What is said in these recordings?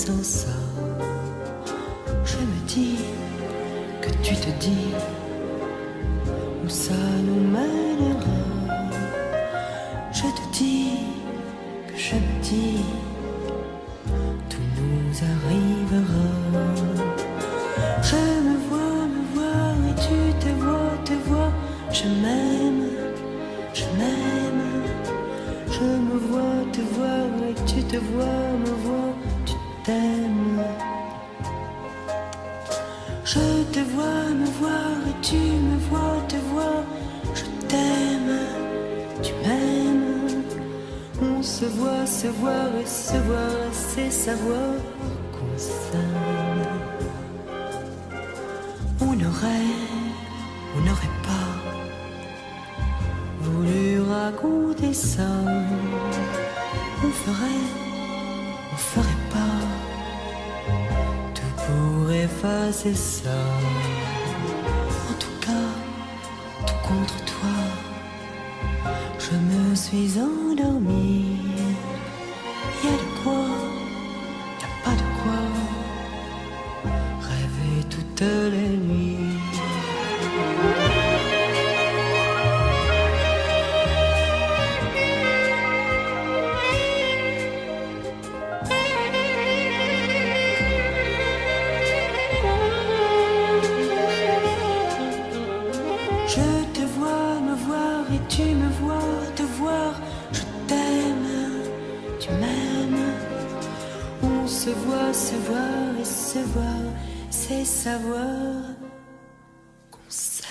sans ça. Je me dis que tu te dis où ça nous mènera. Je te dis que je me dis tout nous arrivera. Je me vois et tu te vois. Je m'aime, je m'aime. Je me vois, te voir et tu te vois, me vois, tu t'aimes. Je te vois, me voir et tu me vois, te vois, je t'aime, tu m'aimes. On se voit, se voir et se voir, c'est savoir qu'on s'aime. On n'aurait pas voulu raconter ça. On ferait pas tout pour effacer ça. En tout cas, tout contre toi, je me suis endormie. Y'a de quoi, y'a pas de quoi rêver toutes les nuits. Tu me vois, te voir, je t'aime, tu m'aimes. On se voit, se voir et se voir, c'est savoir qu'on s'aime.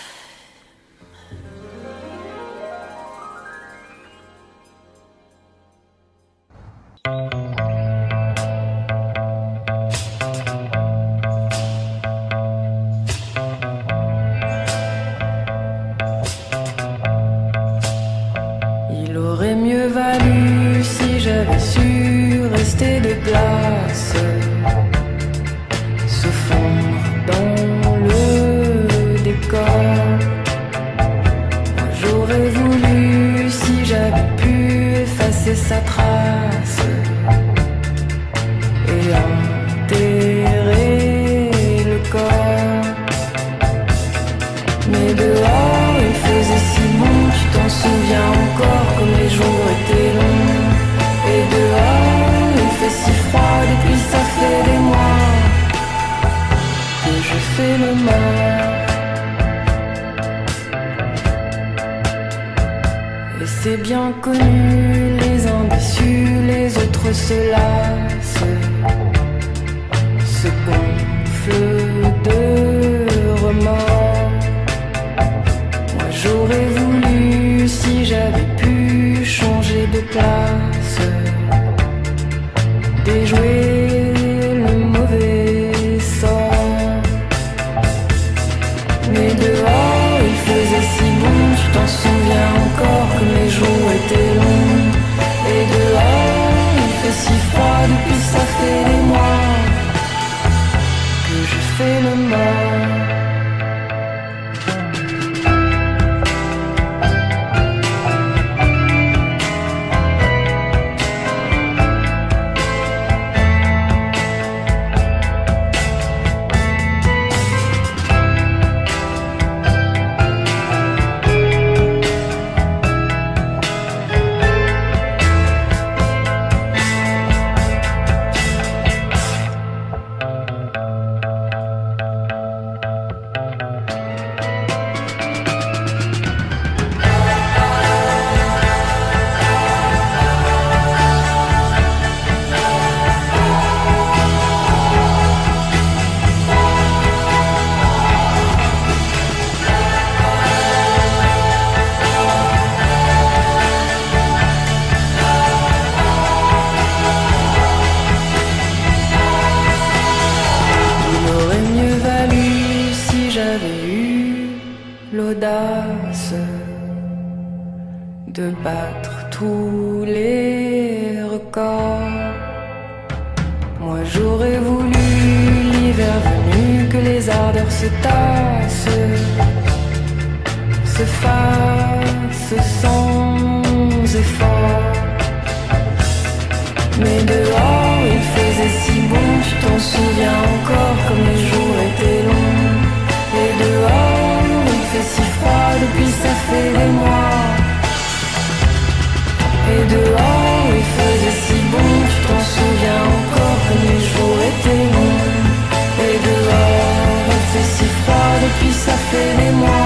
Il aurait mieux valu si j'avais su rester de place, se fondre dans le décor. Moi j'aurais voulu si j'avais pu effacer sa trace et enterrer le corps. Mais dehors il faisait si bon, tu t'en souviens encore, comme les jours étaient longs. Et dehors il fait si froid, depuis ça fait des mois que je fais le mort. Et c'est bien connu, les uns déçus, les autres se lassent, se gonflent de remords. Moi j'aurais voulu si j'avais pu changer de place, déjouer le mauvais sort. Mais dehors il faisait si bon, tu t'en souviens encore, que mes jours étaient longs. Et dehors il fait si froid, depuis ça fait des mois que je fais le mort. L'audace de battre tous les records. Moi j'aurais voulu l'hiver venu, que les ardeurs se tassent, se fassent sans effort. Mais dehors il faisait si bon, tu t'en souviens encore comme les jours étaient longs. Et dehors, il fait si froid depuis ça fait des mois. Et dehors, il faisait si bon, tu t'en souviens encore comme les jours étaient longs. Et dehors, il fait si froid depuis ça fait des mois.